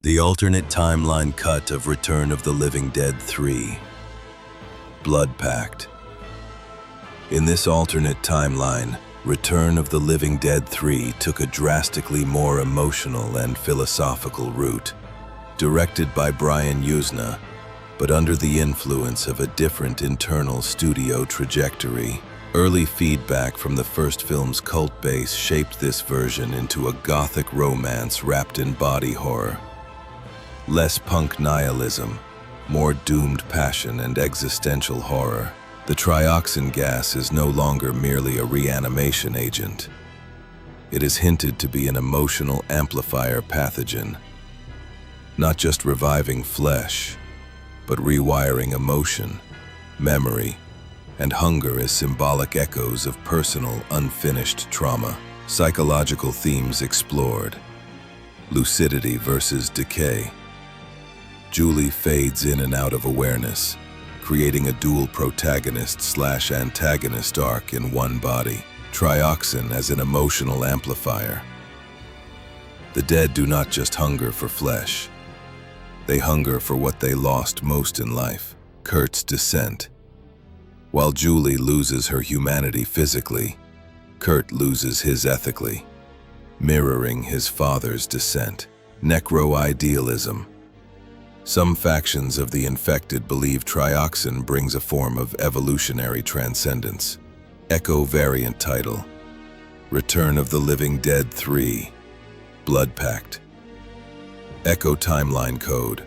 The alternate timeline cut of Return of the Living Dead 3. Blood Pact. In this alternate timeline, Return of the Living Dead 3 took a drastically more emotional and philosophical route. Directed by Brian Yuzna, but under the influence of a different internal studio trajectory. Early feedback from the first film's cult base shaped this version into a gothic romance wrapped in body horror. Less punk nihilism, more doomed passion and existential horror. The trioxin gas is no longer merely a reanimation agent. It is hinted to be an emotional amplifier pathogen, not just reviving flesh, but rewiring emotion, memory, and hunger as symbolic echoes of personal, unfinished trauma. Psychological themes explored. Lucidity versus decay. Julie fades in and out of awareness, creating a dual protagonist/antagonist arc in one body. Trioxin as an emotional amplifier. The dead do not just hunger for flesh. They hunger for what they lost most in life. Curt's descent. While Julie loses her humanity physically, Curt loses his ethically, mirroring his father's descent. Necro-idealism. Some factions of the infected believe trioxin brings a form of evolutionary transcendence. Echo variant title. Return of the Living Dead 3. Blood Pact. Echo timeline code.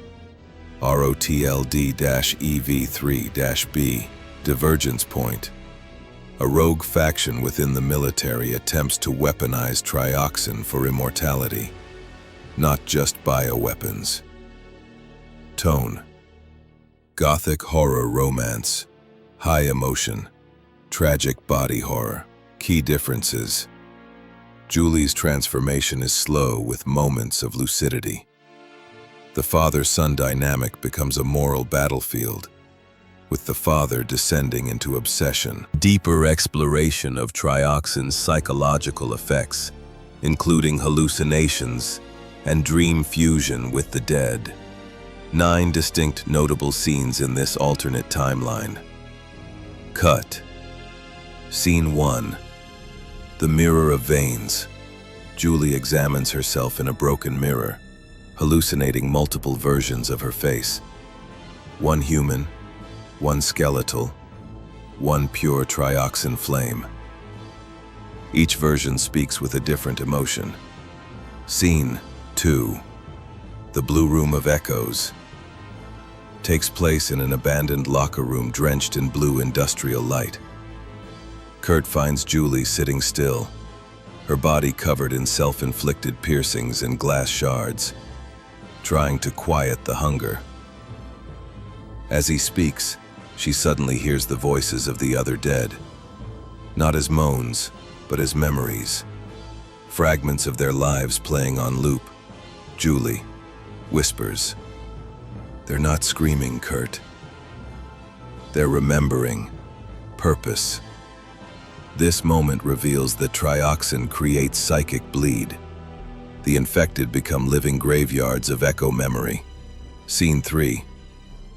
ROTLD-EV3-B. Divergence point. A rogue faction within the military attempts to weaponize trioxin for immortality, not just bioweapons. Tone. Gothic horror romance. High emotion. Tragic body horror. Key differences. Julie's transformation is slow with moments of lucidity. The father-son dynamic becomes a moral battlefield, with the father descending into obsession. Deeper exploration of trioxin's psychological effects, including hallucinations and dream fusion with the dead. 9 distinct notable scenes in this alternate timeline. Cut. Scene 1. The mirror of veins. Julie examines herself in a broken mirror, hallucinating multiple versions of her face. One human, one skeletal, one pure trioxin flame. Each version speaks with a different emotion. Scene 2. The Blue Room of Echoes. Takes place in an abandoned locker room drenched in blue industrial light. Curt finds Julie sitting still, her body covered in self-inflicted piercings and glass shards, trying to quiet the hunger. As he speaks, she suddenly hears the voices of the other dead, not as moans, but as memories, fragments of their lives playing on loop. Julie whispers, "They're not screaming, Curt. They're remembering purpose." This moment reveals that trioxin creates psychic bleed. The infected become living graveyards of echo memory. Scene 3.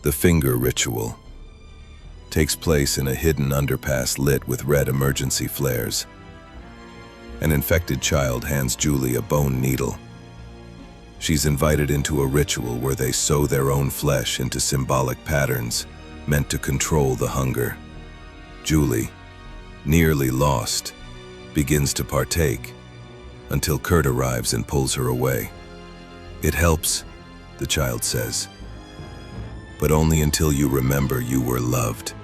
The Finger Ritual. Takes place in a hidden underpass lit with red emergency flares. An infected child hands Julie a bone needle. She's invited into a ritual where they sew their own flesh into symbolic patterns meant to control the hunger. Julie, nearly lost, begins to partake until Curt arrives and pulls her away. "It helps," the child says, "but only until you remember you were loved."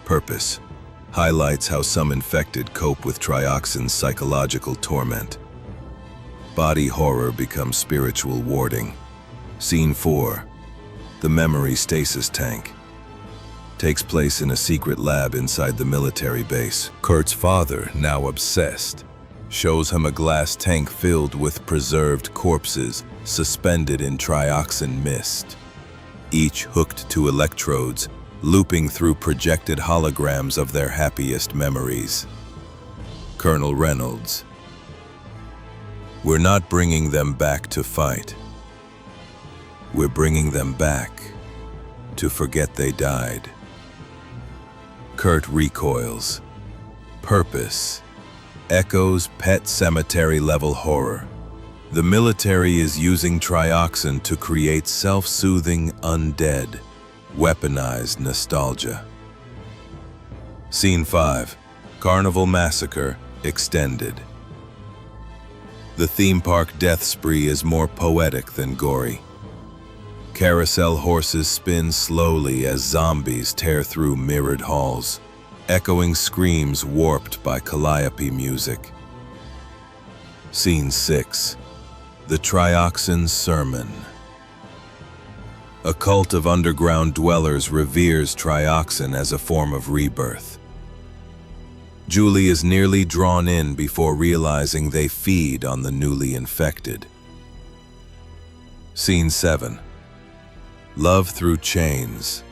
Purpose highlights how some infected cope with trioxin's psychological torment. Body horror becomes spiritual warding. Scene 4. The Memory Stasis Tank. Takes place in a secret lab inside the military base. Curt's father, now obsessed, shows him a glass tank filled with preserved corpses suspended in trioxin mist, each hooked to electrodes, looping through projected holograms of their happiest memories. Colonel Reynolds. "We're not bringing them back to fight. We're bringing them back to forget they died. Curt recoils. Purpose. Echoes Pet Cemetery-level horror. The military is using Trioxin to create self-soothing undead, weaponized nostalgia. Scene 5. Carnival Massacre Extended. The theme park death spree is more poetic than gory. Carousel horses spin slowly as zombies tear through mirrored halls, echoing screams warped by calliope music. Scene 6. The Trioxin Sermon. A cult of underground dwellers reveres Trioxin as a form of rebirth. Julie is nearly drawn in before realizing they feed on the newly infected. Scene 7. Love Through Chains.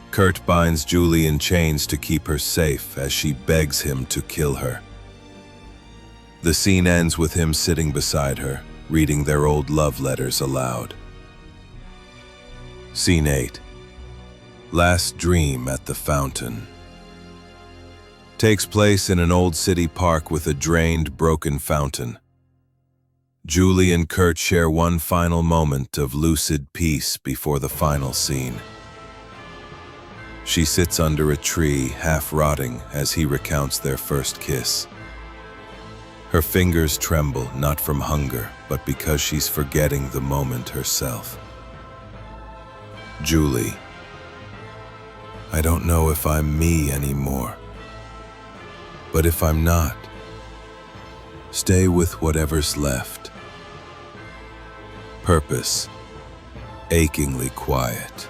Curt binds Julie in chains to keep her safe as she begs him to kill her. The scene ends with him sitting beside her, reading their old love letters aloud. Scene 8. Last Dream at the Fountain. Takes place in an old city park with a drained, broken fountain. Julie and Curt share one final moment of lucid peace before the final scene. She sits under a tree, half rotting, as he recounts their first kiss. Her fingers tremble, not from hunger, but because she's forgetting the moment herself. Julie. I don't know if I'm me anymore. But if I'm not, stay with whatever's left. Purpose. Achingly quiet.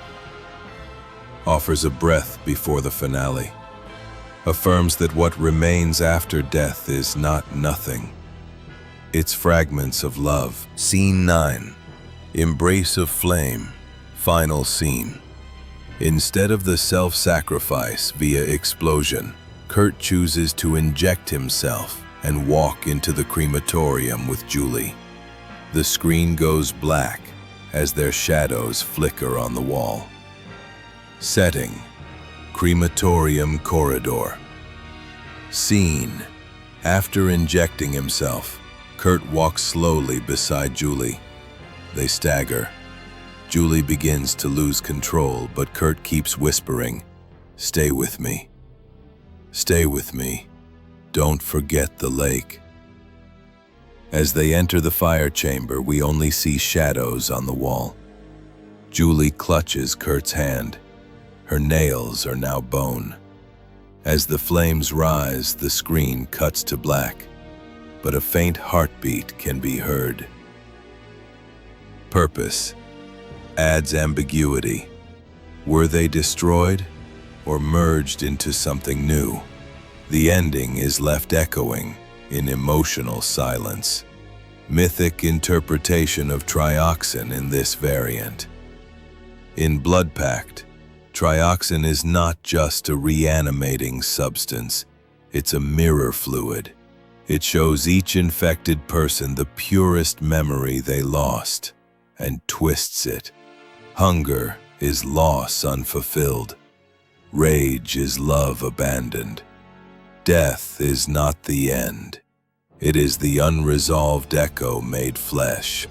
Offers a breath before the finale. Affirms that what remains after death is not nothing. It's fragments of love. Scene 9. Embrace of Flame. Final scene. Instead of the self-sacrifice via explosion, Curt chooses to inject himself and walk into the crematorium with Julie. The screen goes black as their shadows flicker on the wall. Setting. Crematorium corridor. Scene. After injecting himself, Curt walks slowly beside Julie. They stagger. Julie begins to lose control, but Curt keeps whispering, "Stay with me. Stay with me. Don't forget the lake." As they enter the fire chamber, we only see shadows on the wall. Julie clutches Curt's hand. Her nails are now bone. As the flames rise, the screen cuts to black, but a faint heartbeat can be heard. Purpose. Adds ambiguity. Were they destroyed or merged into something new? The ending is left echoing in emotional silence. Mythic interpretation of Trioxin in this variant. In Blood Pact, Trioxin is not just a reanimating substance, it's a mirror fluid. It shows each infected person the purest memory they lost and twists it. Hunger is loss unfulfilled. Rage is love abandoned. Death is not the end. It is the unresolved echo made flesh.